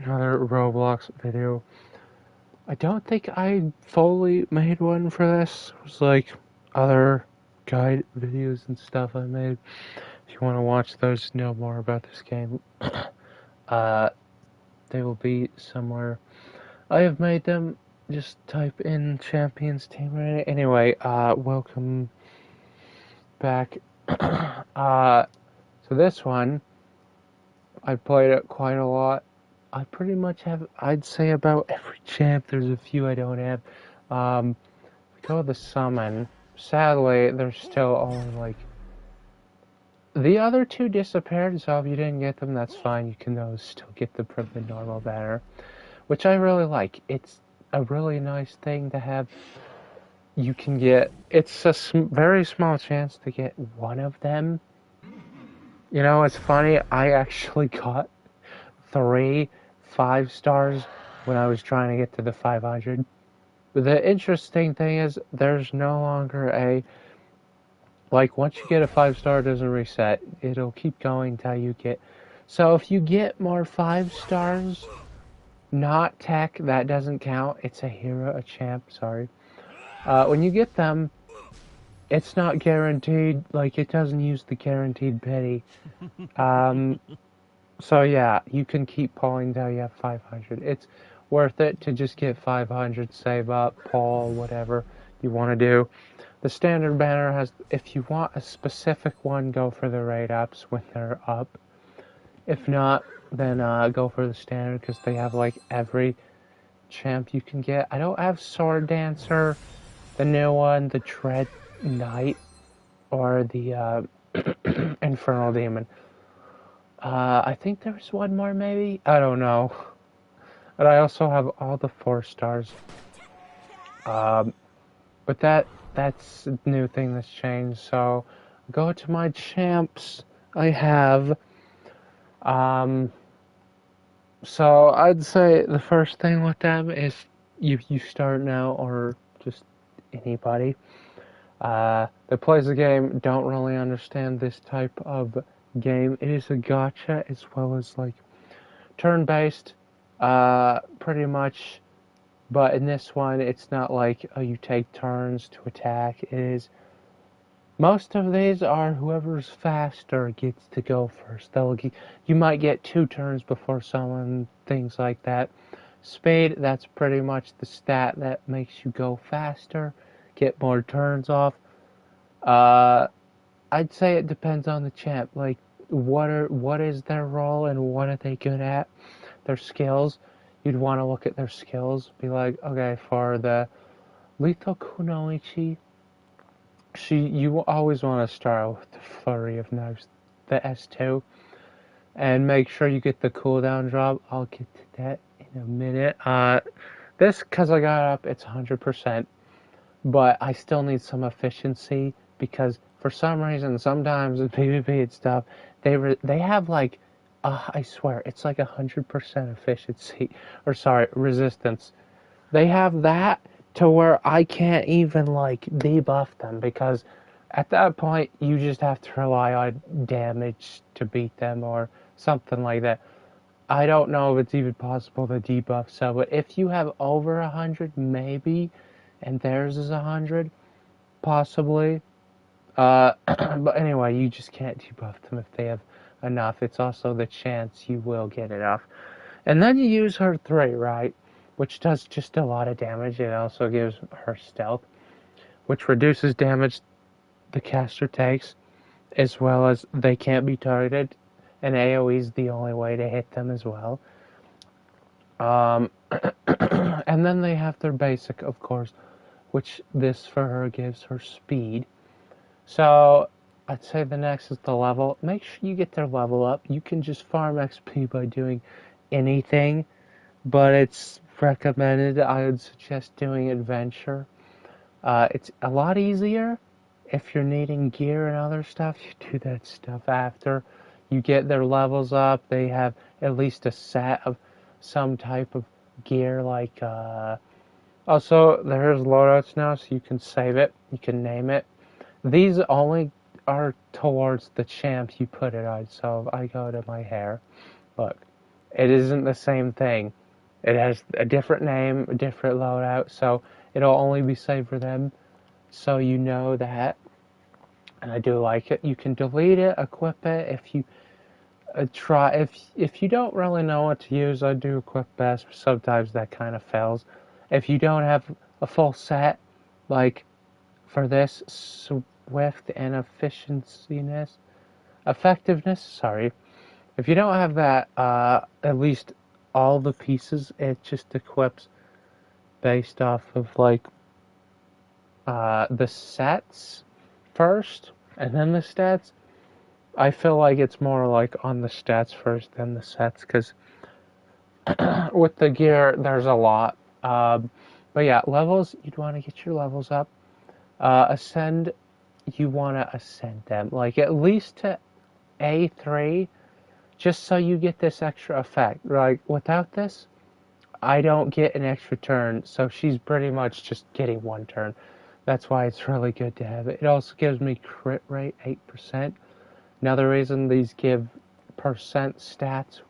another Roblox video. I don't think I fully made one for this. It was like other guide videos and stuff I made. If you want to watch those, know more about this game, uh, they will be somewhere. I have made them. Just type in Champions Team Rating. Anyway, welcome back. So this one, I played it quite a lot. I pretty much have, I'd say about every champ. There's a few I don't have. We go with the summon. Sadly, there's still only like, the other two disappeared, so if you didn't get them, that's fine. You can still get them from the normal banner, which I really like. It's a really nice thing to have. You can get, it's a very small chance to get one of them. You know, it's funny, I actually got 3 5-stars when I was trying to get to the 500. But the interesting thing is, there's no longer a, like, once you get a 5-star, it doesn't reset. It'll keep going till you get, so if you get more 5-stars, not tech, that doesn't count. It's a hero, a champ, sorry. When you get them, it's not guaranteed, like, it doesn't use the guaranteed pity. So yeah, you can keep pulling till you have 500. It's worth it to just get 500, save up, pull, whatever you want to do. The standard banner has, if you want a specific one, go for the raid ups when they're up. If not, then go for the standard, because they have like every champ you can get. I don't have Sword Dancer, the new one, the Dread Knight, or the Infernal Demon. I think there's one more, maybe? I don't know. But I also have all the 4-stars. But that's a new thing that's changed. So, go to my champs. I have... So, I'd say the first thing with them is you start now, or just anybody that plays the game don't really understand this type of game. It is a gacha as well as like turn-based, pretty much. But in this one, it's not like you take turns to attack. It is, most of these are whoever's faster gets to go first. You might get 2 turns before someone, things like that. Speed, that's pretty much the stat that makes you go faster, get more turns off. I'd say it depends on the champ. Like, what is their role and what are they good at? Their skills. You'd want to look at their skills. Be like, okay, for the Lethal Kunoichi, you always want to start with the Flurry of Knives, the S2, and make sure you get the cooldown drop. I'll get to that in a minute. This, because I got up, it's 100%, but I still need some efficiency, because for some reason, sometimes in PvP and stuff, they have like, I swear, it's like 100% efficiency, or sorry, resistance. They have that to where I can't even like debuff them, because at that point you just have to rely on damage to beat them or something like that. I don't know if it's even possible to debuff so, but if you have over 100, maybe, and theirs is 100, possibly. But anyway, you just can't debuff them if they have enough. It's also the chance you will get enough. And then you use her 3, right? Which does just a lot of damage. It also gives her stealth, which reduces damage the caster takes, as well as they can't be targeted. And AoE is the only way to hit them as well. And then they have their basic, of course, which this for her gives her speed. So I'd say the next is the level. Make sure you get their level up. You can just farm XP by doing anything, but it's recommended. I would suggest doing adventure. It's a lot easier if you're needing gear and other stuff. You do that stuff after you get their levels up. They have at least a set of some type of gear, like also there's loadouts now, so you can save it, you can name it. These only are towards the champ you put it on. So if I go to my hair, look, It isn't the same thing. It has a different name, a different loadout, so it'll only be saved for them. So you know that, and I do like it. You can delete it, equip it if you try. If you don't really know what to use, I do equip best. Sometimes that kind of fails. If you don't have a full set, like for this swift and effectiveness. Sorry, if you don't have that, at least all the pieces, it just equips based off of like the sets first, and then the stats. I feel like it's more like on the stats first, then the sets, because with the gear, there's a lot. But yeah, levels, you'd want to get your levels up. Ascend, you want to ascend them, like at least to A3, just so you get this extra effect. Like, without this, I don't get an extra turn, so she's pretty much just getting one turn. That's why it's really good to have it. It also gives me crit rate 8%. Another reason these give percent stats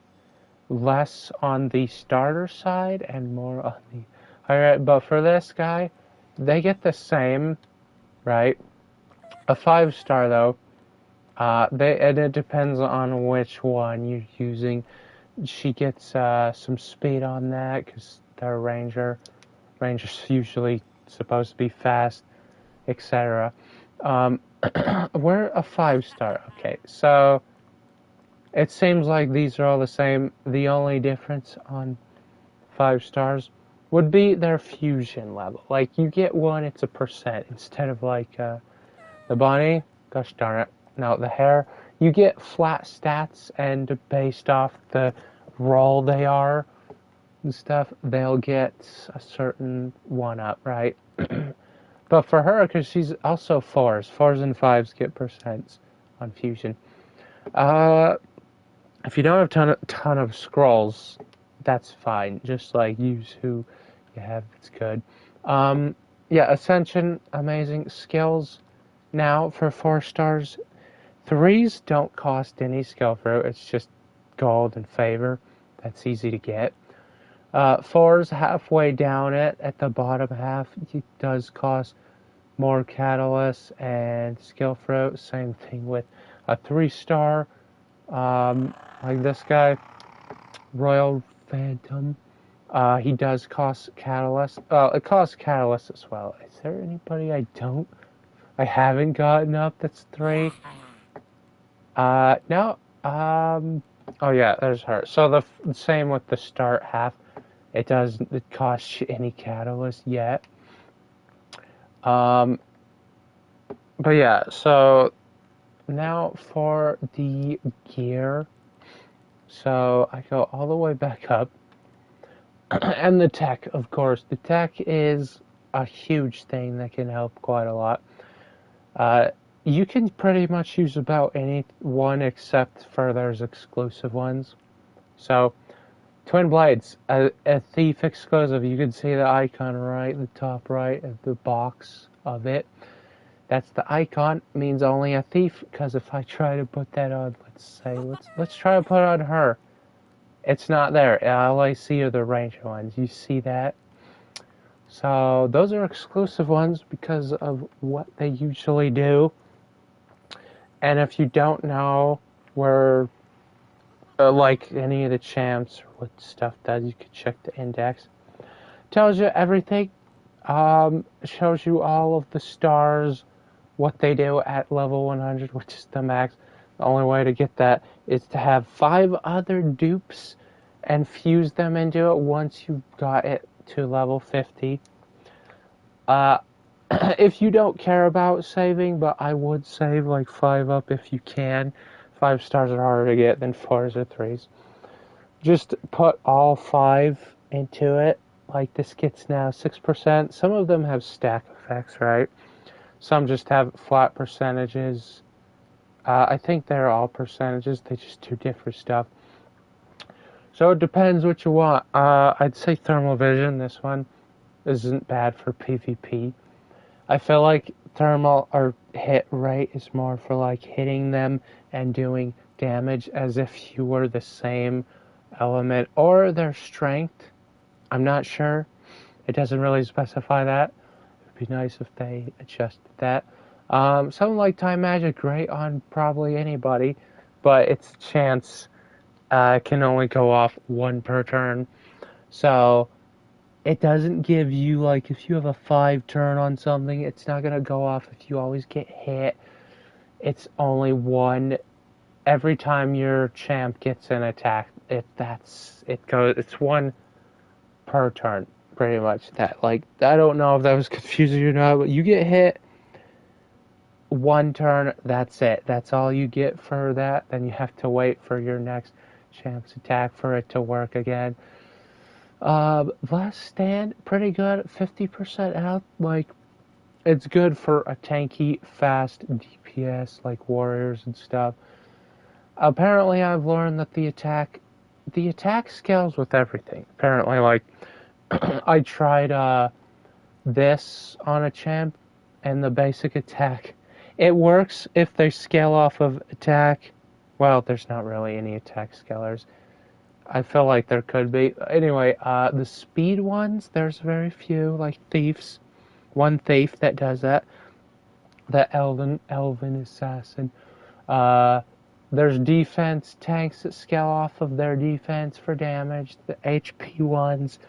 less on the starter side and more on the higher. But for this guy, they get the same, right? A 5-star though, and it depends on which one you're using. She gets some speed on that because they're a ranger. Ranger's usually supposed to be fast, etc. We're a 5-star. Okay, so it seems like these are all the same. The only difference on 5 stars would be their fusion level. Like, you get one, it's a percent instead of like the bunny. Gosh darn it. No, the hare. You get flat stats, and based off the role they are and stuff, they'll get a certain one up, right? But for her, because she's also 4s and 5s get percents on fusion. If you don't have ton of scrolls, that's fine. Just like use who you have, it's good. Yeah, Ascension, amazing. Skills now for 4 stars. 3s don't cost any skill fruit. It's just gold and favor. That's easy to get. 4s halfway down it at the bottom half, it does cost more catalyst and skill fruit. Same thing with a 3-star. Like this guy, Royal Phantom. He does cost catalyst. It costs catalyst as well. Is there anybody I haven't gotten up that's 3? No. Oh yeah, there's her. So the same with the start half. It doesn't cost you any catalyst yet. But yeah, so now for the gear. So I go all the way back up. And the tech, of course. The tech is a huge thing that can help quite a lot. You can pretty much use about any one except for there's exclusive ones. So, Twin Blades, a Thief exclusive. You can see the icon right, the top right of the box of it. That's the icon. Means only a Thief. Because if I try to put that on, let's try to put on her. It's not there. All I see are the ranger ones. You see that? So those are exclusive ones because of what they usually do. And if you don't know where, like any of the champs or what stuff does, you can check the index. Tells you everything. Shows you all of the stars, what they do at level 100, which is the max. The only way to get that is to have 5 other dupes and fuse them into it once you got it to level 50. If you don't care about saving, but I would save like 5 up if you can. 5 stars are harder to get than 4s or 3s. Just put all 5 into it. Like this gets now 6%. Some of them have stack effects, right? Some just have flat percentages. I think they're all percentages. They just do different stuff. So it depends what you want. I'd say thermal vision. This one isn't bad for PvP. I feel like thermal or hit rate is more for like hitting them and doing damage as if you were the same element or their strength. I'm not sure. It doesn't really specify that. It would be nice if they adjusted that. Something like Time Magic, great on probably anybody, but its chance can only go off one per turn. So it doesn't give you, like, if you have a 5 turn on something, it's not going to go off if you always get hit. It's only one every time your champ gets an attack. It's one per turn, pretty much. That, like, I don't know if that was confusing or not, but you get hit one turn, that's it. That's all you get for that. Then you have to wait for your next champ's attack for it to work again. Last stand, pretty good. 50% health. Like, it's good for a tanky, fast DPS like warriors and stuff. Apparently, I've learned that the attack scales with everything. Apparently, like, I tried this on a champ, and the basic attack, it works if they scale off of attack. Well, there's not really any attack scalers. I feel like there could be. Anyway, the speed ones, there's very few, like thieves. One thief that does that. The elven assassin. There's defense tanks that scale off of their defense for damage. The HP ones.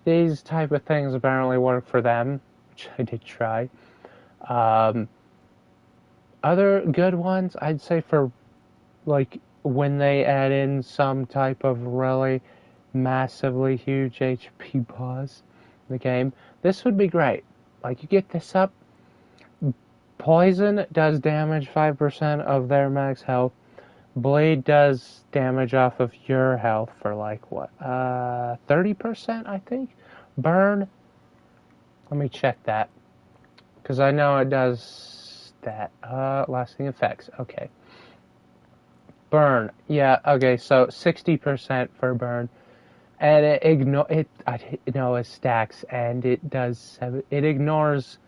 These type of things apparently work for them, which I did try. Other good ones, I'd say for, like, when they add in some type of really massively huge HP pause in the game, this would be great. Like, you get this up, poison does damage 5% of their max health, bleed does damage off of your health for, like, what, 30%, I think? Burn, let me check that, because I know it does that. Lasting effects, okay. Burn, yeah, okay, so 60% for burn, and it stacks, and it ignores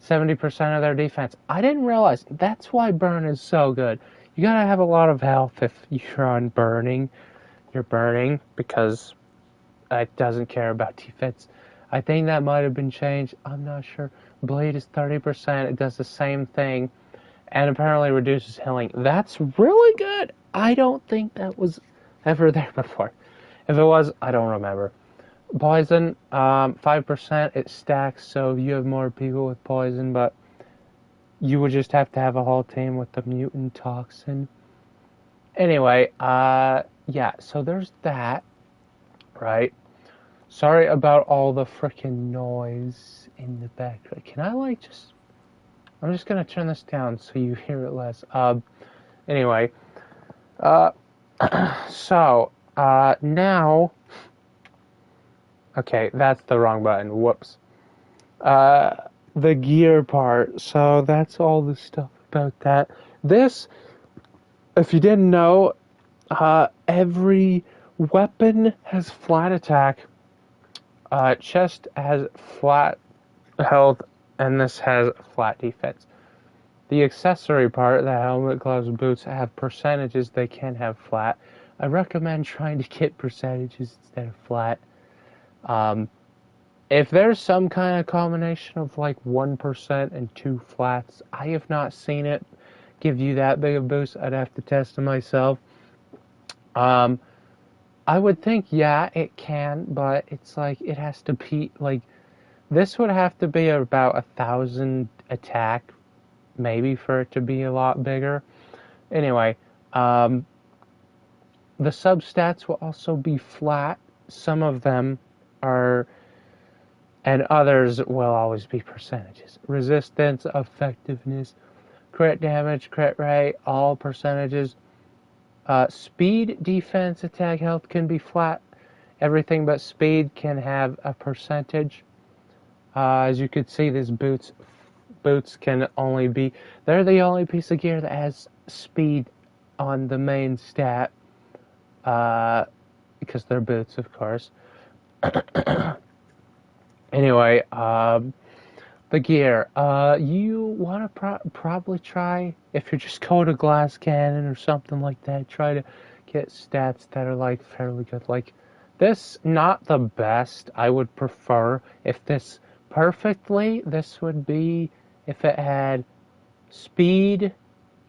70% of their defense. I didn't realize that's why burn is so good. You gotta have a lot of health if you're on burning. You're burning because it doesn't care about defense. I think that might have been changed. I'm not sure. Blade is 30%. It does the same thing, and apparently reduces healing. That's really good. I don't think that was ever there before. If it was, I don't remember. Poison, 5%. It stacks, so you have more people with poison, but you would just have to have a whole team with the mutant toxin. Anyway, yeah, so there's that, right? Sorry about all the freaking noise in the background. Can I, like, I'm just gonna turn this down so you hear it less. Anyway, so, now, okay, that's the wrong button, whoops. The gear part, so that's all the stuff about that. This, if you didn't know, every weapon has flat attack, chest has flat health, and this has flat defense. The accessory part, the helmet, gloves, boots, have percentages. They can have flat. I recommend trying to get percentages instead of flat. If there's some kind of combination of like 1% and 2 flats, I have not seen it give you that big a boost. I'd have to test it myself. I would think, yeah, it can, but it's like, it has to be, like, this would have to be about 1,000 attack, maybe, for it to be a lot bigger. Anyway, the substats will also be flat. Some of them are, and others will always be percentages. Resistance, effectiveness, crit damage, crit rate, all percentages. Speed, defense, attack, health can be flat. Everything but speed can have a percentage. As you could see, these boots can only be, they're the only piece of gear that has speed on the main stat, because they're boots, of course. Anyway, the gear, you want to probably try, if you're just going to Glass Cannon or something like that, try to get stats that are like fairly good. Like this, not the best. I would prefer if this perfectly. This would be if it had speed.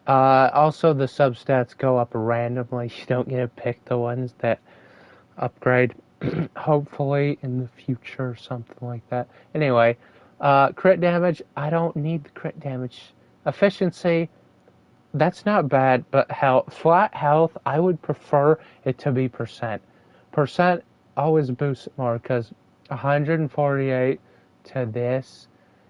Also, the substats go up randomly. You don't get to pick the ones that upgrade. Hopefully in the future or something like that. Anyway, crit damage. I don't need the crit damage. Efficiency. That's not bad, but flat health, I would prefer it to be percent. Percent always boosts it more because 148 to this.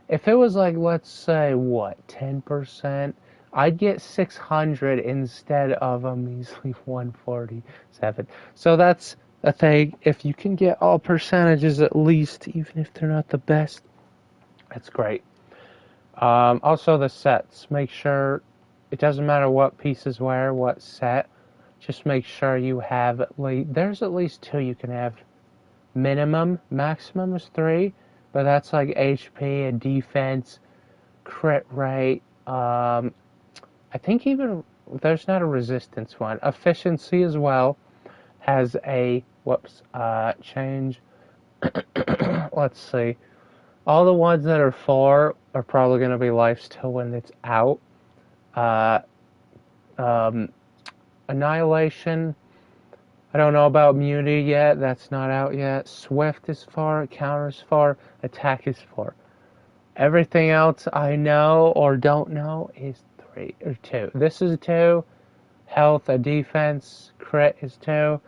If it was like, let's say, what, 10%, I'd get 600 instead of a measly 147. So that's a thing. If you can get all percentages at least, even if they're not the best, that's great. Also, the sets. Make sure it doesn't matter what pieces where, what set. Just make sure you have at least. There's at least 2 you can have. Minimum, maximum is 3, but that's like HP and defense, crit rate. I think even there's not a resistance one. Efficiency as well has a change. Let's see. All the ones that are 4 are probably going to be lifesteal when it's out. Annihilation. I don't know about immunity yet. That's not out yet. Swift is 4. Counter is 4. Attack is 4. Everything else I know or don't know is 3 or 2. This is 2. Health, a defense, crit is 2.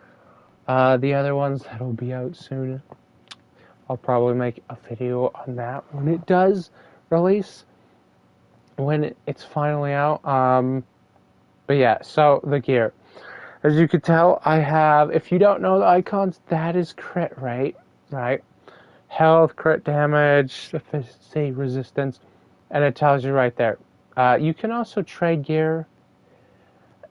The other ones that'll be out soon. I'll probably make a video on that when it does release. When it's finally out. But yeah, so the gear. As you can tell, I have, if you don't know the icons, that is crit rate, right? Health, crit damage, efficiency, resistance, and it tells you right there. You can also trade gear.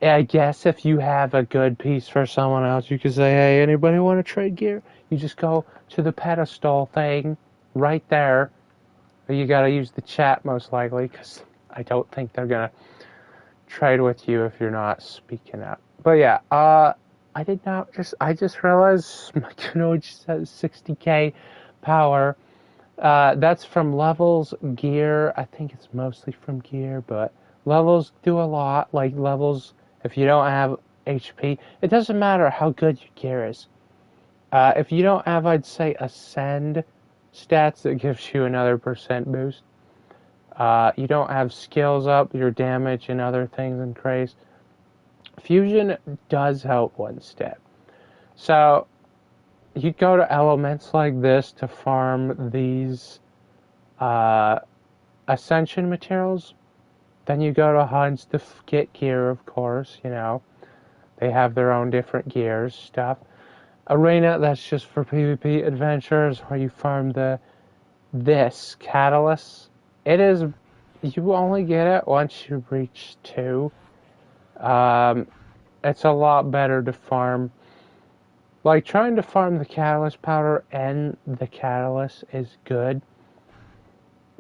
I guess if you have a good piece for someone else, you can say, hey, anybody want to trade gear? You just go to the pedestal thing right there. You got to use the chat most likely, because I don't think they're going to trade with you if you're not speaking up. But yeah, I just realized my canoe just has 60k power. That's from levels, gear. I think it's mostly from gear, but levels do a lot. Like levels, if you don't have HP, it doesn't matter how good your gear is. If you don't have, I'd say, ascend stats that gives you another percent boost. You don't have skills up, your damage and other things increase. Fusion does help one step. So you go to elements like this to farm these ascension materials. Then you go to hunts to get gear, of course, you know. They have their own different gears, stuff. Arena, that's just for PvP adventures where you farm this catalyst. It is, you only get it once you reach 2. It's a lot better to farm. Like, trying to farm the catalyst powder and the catalyst is good.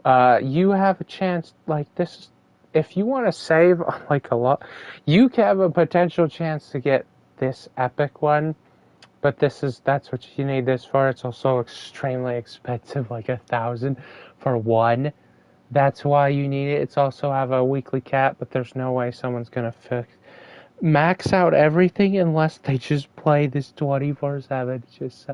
You have a chance, like, this, if you want to save, like, a lot, you have a potential chance to get this epic one. But that's what you need this for. It's also extremely expensive, like 1,000 for one. That's why you need it. It's also have a weekly cap, but there's no way someone's gonna max out everything unless they just play this 24/7. Just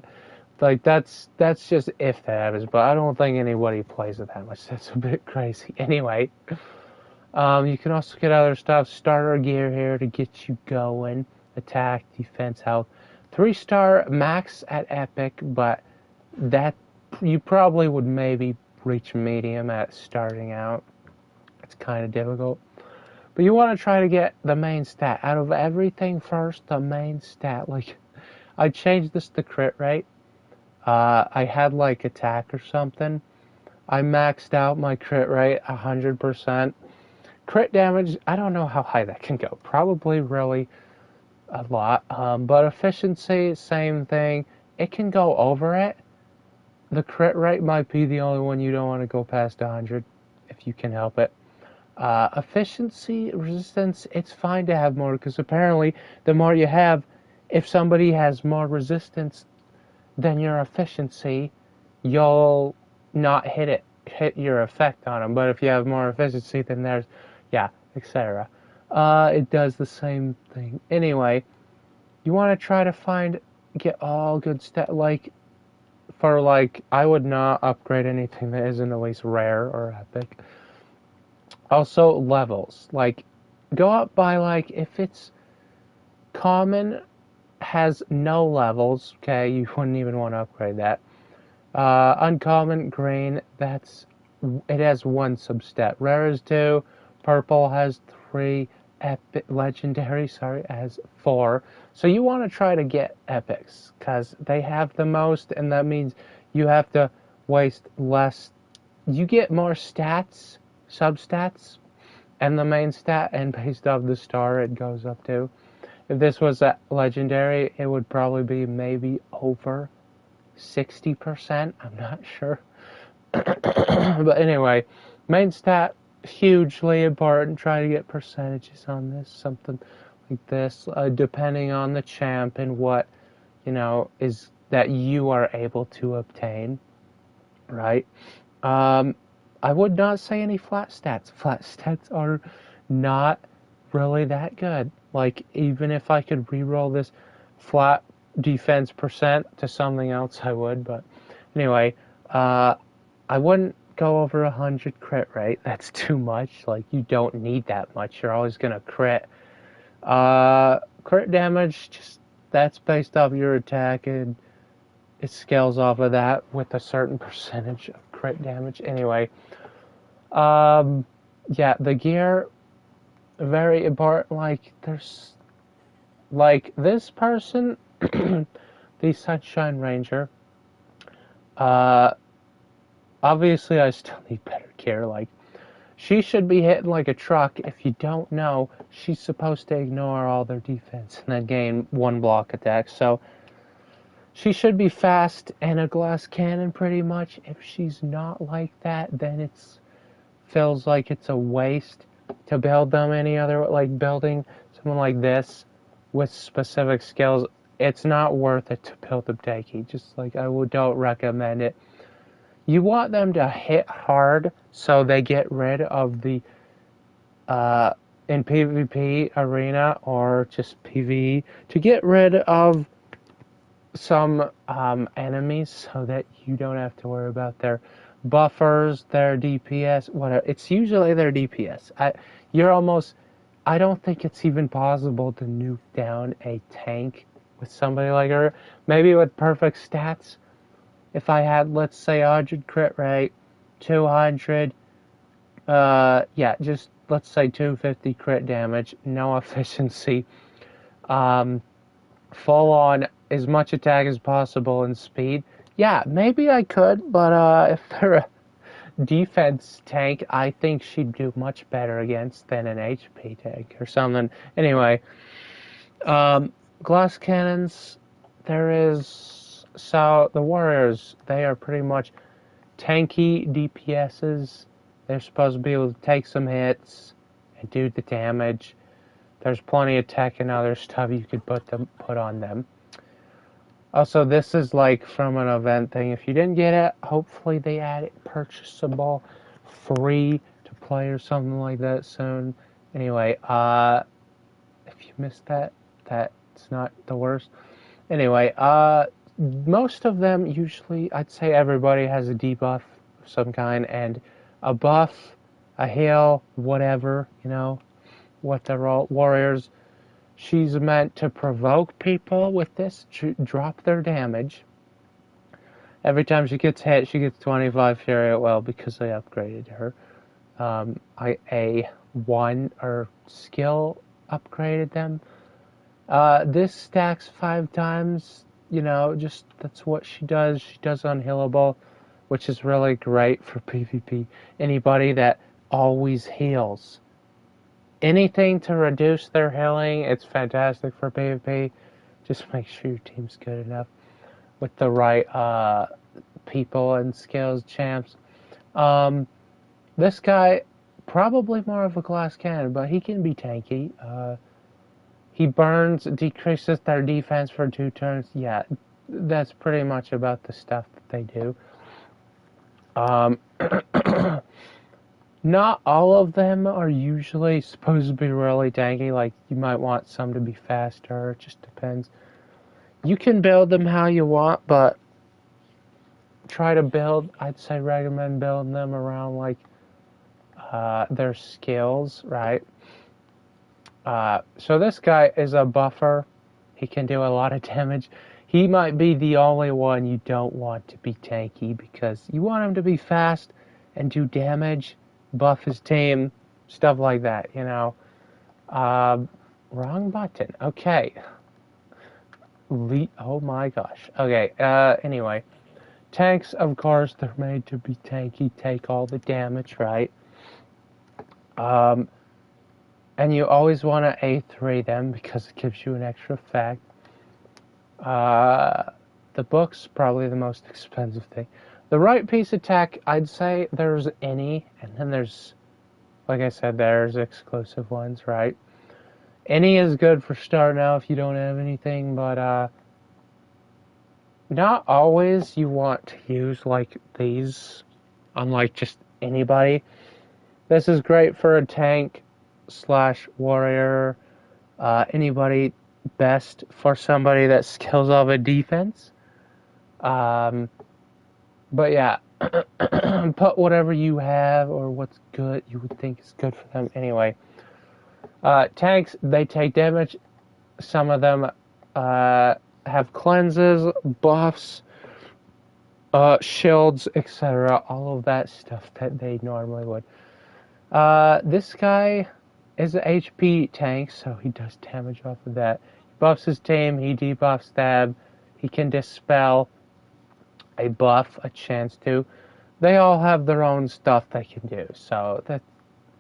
like that's just if that happens. But I don't think anybody plays it that much. That's a bit crazy. Anyway, you can also get other stuff. Starter gear here to get you going. Attack, defense, health. 3-star max at epic, but that you probably would maybe reach medium at starting out. It's kind of difficult. But you want to try to get the main stat. Out of everything first, the main stat. Like, I changed this to crit rate. I had like attack or something. I maxed out my crit rate 100%. Crit damage, I don't know how high that can go. Probably really a lot. But efficiency, same thing. It can go over it. The crit rate might be the only one you don't want to go past 100 if you can help it. Efficiency, resistance, it's fine to have more because apparently the more you have, if somebody has more resistance than your efficiency, you'll not hit your effect on them. But if you have more efficiency than theirs, yeah, etc. It does the same thing. Anyway, you want to try to get all good stat. I would not upgrade anything that isn't at least rare or epic. Also, levels. Go up by, if it's common, has no levels, okay, you wouldn't even want to upgrade that. Uncommon, green, it has 1 substat. Rare is 2, purple has 3, legendary, has 4. So you want to try to get epics, because they have the most, and that means you have to waste less. You get more stats, substats, and the main stat, and based off the star it goes up to. If this was a legendary, it would probably be maybe over 60%. I'm not sure. But anyway, main stat, hugely important. Try to get percentages on this, something like this, depending on the champ and what, is that you are able to obtain, right? I would not say any flat stats. Flat stats are not really that good. Even if I could reroll this flat defense percent to something else, I would. But anyway, I wouldn't go over 100 crit rate. That's too much. You don't need that much. You're always going to crit. Crit damage, that's based off your attack, and it scales off of that with a certain percentage of crit damage. Anyway, yeah, the gear, very important. There's, this person, the Sunshine Ranger, obviously I still need better gear. She should be hitting like a truck. If you don't know, she's supposed to ignore all their defense and then gain 1 block attack. So she should be fast and a glass cannon pretty much. If she's not like that, then feels like it's a waste to build them any other, building someone like this with specific skills. It's not worth it to build them tanky. Don't recommend it. You want them to hit hard so they get rid of the, in PvP arena or just PvE, to get rid of some enemies so that you don't have to worry about their buffers, their DPS, whatever. It's usually their DPS. I don't think it's even possible to nuke down a tank with somebody like her. Maybe with perfect stats. If I had, let's say, 100 crit rate, 200, just let's say 250 crit damage, no efficiency, full on as much attack as possible and speed. Yeah, maybe I could, but if they're a defense tank, I think she'd do much better against than an HP tank or something. Anyway, glass cannons, so the warriors, they are pretty much tanky DPSs. They're supposed to be able to take some hits and do the damage. There's plenty of tech and other stuff you could put on them. Also, this is from an event thing. If you didn't get it, hopefully they add it purchasable, free to play or something like that soon. Anyway, if you missed that, that's not the worst. Anyway, most of them usually, I'd say everybody has a debuff of some kind, and a buff, a heal, whatever, what they're all. Warriors, she's meant to provoke people with this, to drop their damage. Every time she gets hit, she gets 25 Fury. Well, because I upgraded her. A1 or skill upgraded them. This stacks 5 times. That's what she does. She does unhealable, which is really great for PvP. Anybody that always heals. Anything to reduce their healing, it's fantastic for PvP. Just make sure your team's good enough with the right people and skills, champs. This guy, probably more of a glass cannon, but he can be tanky. He burns, decreases their defense for 2 turns. Yeah, that's pretty much about the stuff that they do. Not all of them are usually supposed to be really tanky. Like, you might want some to be faster. It just depends. You can build them how you want, but try to build, I'd say recommend building them around, like, their skills, right? So this guy is a buffer. He can do a lot of damage. He might be the only one you don't want to be tanky, because you want him to be fast and do damage, buff his team, stuff like that, you know. Wrong button. Okay. Oh my gosh. Okay, anyway. Tanks, of course, they're made to be tanky, take all the damage, right? And you always want to A3 them because it gives you an extra effect. The book's probably the most expensive thing. The right piece of tech, I'd say there's any, and then there's, like I said, there's exclusive ones, right? Any is good for starting out if you don't have anything, but not always you want to use like these, unlike just anybody. This is great for a tank / warrior, anybody, best for somebody that skills off a defense. But yeah, put whatever you have or what's good you would think is good for them anyway. Tanks, they take damage. Some of them have cleanses, buffs, shields, etc. All of that stuff that they normally would. This guy is an HP tank, so he does damage off of that. He buffs his team, he debuffs them, he can dispel a buff, a chance to. They all have their own stuff they can do, so that's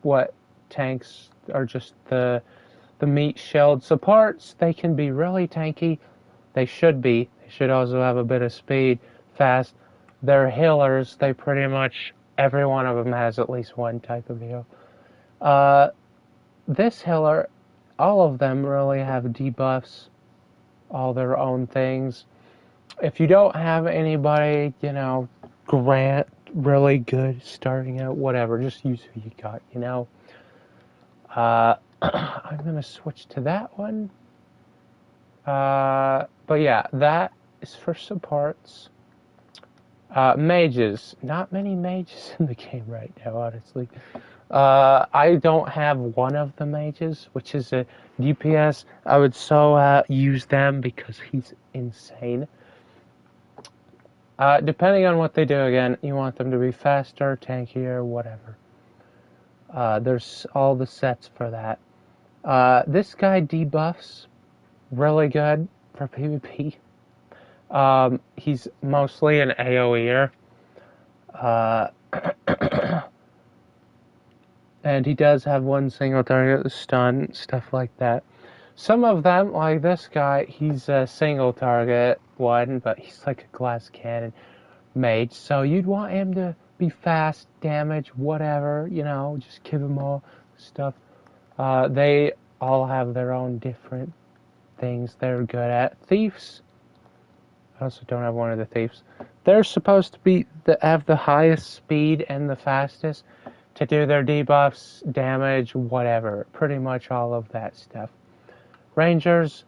what tanks are, just the meat shield supports. They can be really tanky. They should be. They should also have a bit of speed, fast. They're healers. They pretty much, every one of them has at least one type of heal. This healer, all of them really have debuffs, all their own things. If you don't have anybody, you know, grant really good starting out, whatever, just use who you got, you know. I'm going to switch to that one. But yeah, that is for supports. Mages. Not many mages in the game right now, honestly. I don't have one of the mages, which is a DPS. I would so use them because he's insane. Depending on what they do, again, you want them to be faster, tankier, whatever. There's all the sets for that. This guy debuffs, really good for PvP. He's mostly an AoEer. And he does have one single target stun, stuff like that. Some of them, like this guy, he's a single target one, but he's like a glass cannon mage, so you'd want him to be fast, damage, whatever, you know, just give him all stuff. They all have their own different things they're good at. Thieves, I also don't have one of the thieves. They're supposed to be have the highest speed and the fastest to do their debuffs, damage, whatever. Pretty much all of that stuff. Rangers,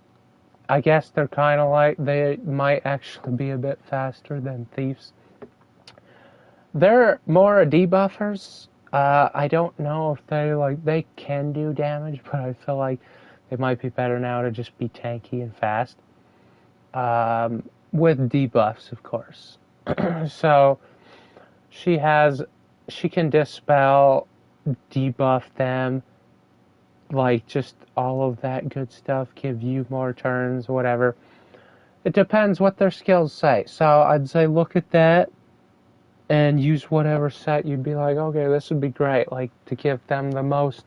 I guess they're kind of like, they might actually be a bit faster than thieves. They're more debuffers. I don't know if they can do damage, but I feel like they might be better now to just be tanky and fast. With debuffs, of course. So she can dispel, debuff them, like just all of that good stuff, give you more turns, whatever. It depends what their skills say. So I'd say look at that and use whatever set you'd be like, okay, this would be great, like to give them the most.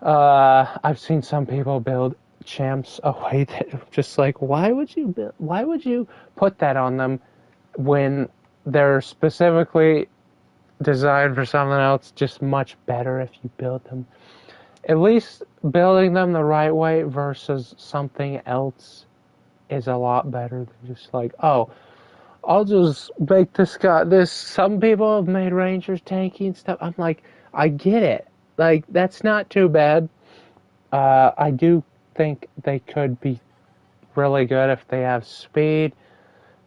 I've seen some people build champs away that just like, why would you put that on them when they're specifically designed for something else, just much better if you build them At least building them the right way versus something else is a lot better than just like, oh, I'll just make this guy. Some people have made Rangers tanky and stuff. I'm like, I get it. Like, that's not too bad. I do think they could be really good if they have speed,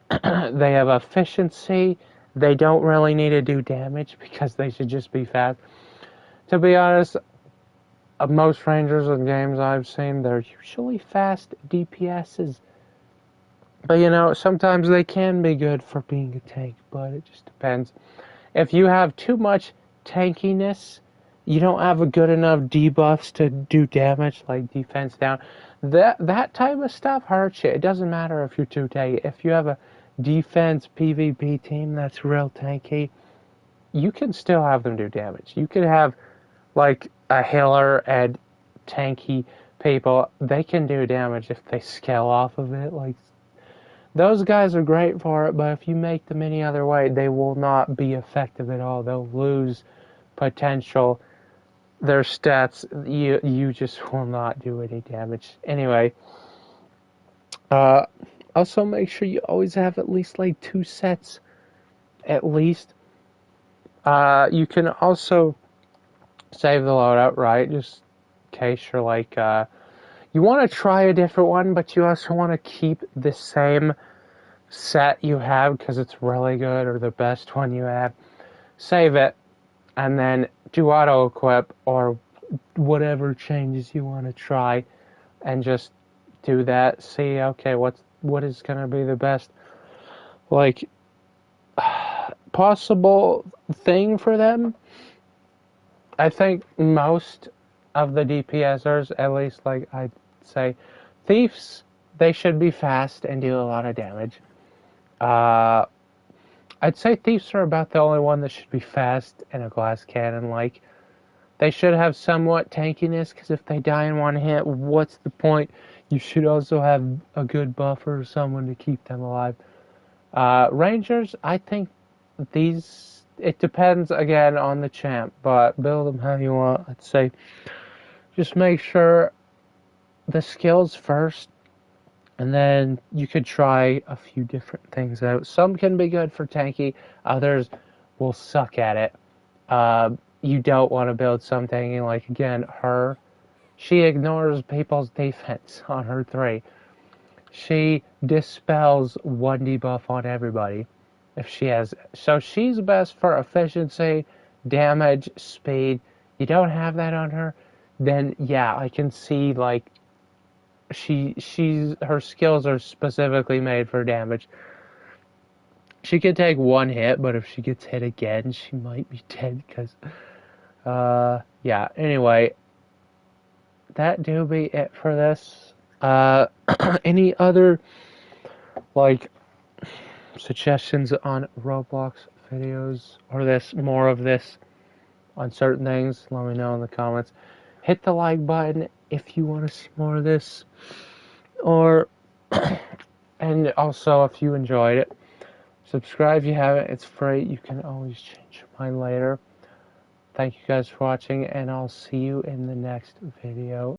they have efficiency, they don't really need to do damage because they should just be fast. To be honest, most Rangers in games I've seen, they're usually fast DPSs. But sometimes they can be good for being a tank, but it just depends. If you have too much tankiness, you don't have a good enough debuffs to do damage, like defense down. That type of stuff hurts you. It doesn't matter if you're too tanky. If you have a defense PvP team that's real tanky, you can still have them do damage. You could have like a healer and tanky people. They can do damage if they scale off of it. Like, those guys are great for it, but if you make them any other way, they will not be effective at all. They'll lose potential. Their stats, you just will not do any damage. Anyway, also make sure you always have at least like 2 sets, at least. You can also save the loadout, right? Just in case you're like, you want to try a different one, but you also want to keep the same set you have because it's really good, or the best one you have. Save it, and then do auto equip or whatever changes you want to try, and just do that. See, okay, what is going to be the best like possible thing for them. I think most of the DPSers, at least like I'd say, thieves, they should be fast and do a lot of damage. I'd say thieves are about the only one that should be fast and a glass cannon. Like, they should have somewhat tankiness, because if they die in one hit, what's the point? You should also have a good buffer or someone to keep them alive. Rangers, I think it depends again on the champ, but build them how you want. I'd say just make sure the skills first, and then you could try a few different things out. Some can be good for tanky, others will suck at it. You don't want to build something like, again, her. She ignores people's defense on her 3. She dispels 1 debuff on everybody if she has. So she's best for efficiency, damage, speed. You don't have that on her, then yeah, I can see like her skills are specifically made for damage. She can take 1 hit, but if she gets hit again, she might be dead because yeah, anyway, that do be it for this. Any other like suggestions on Roblox videos, or more of this on certain things, let me know in the comments. Hit the like button if you want to see more of this, or and also if you enjoyed it, subscribe if you haven't. It's free. You can always change your mind later. Thank you guys for watching, and I'll see you in the next video.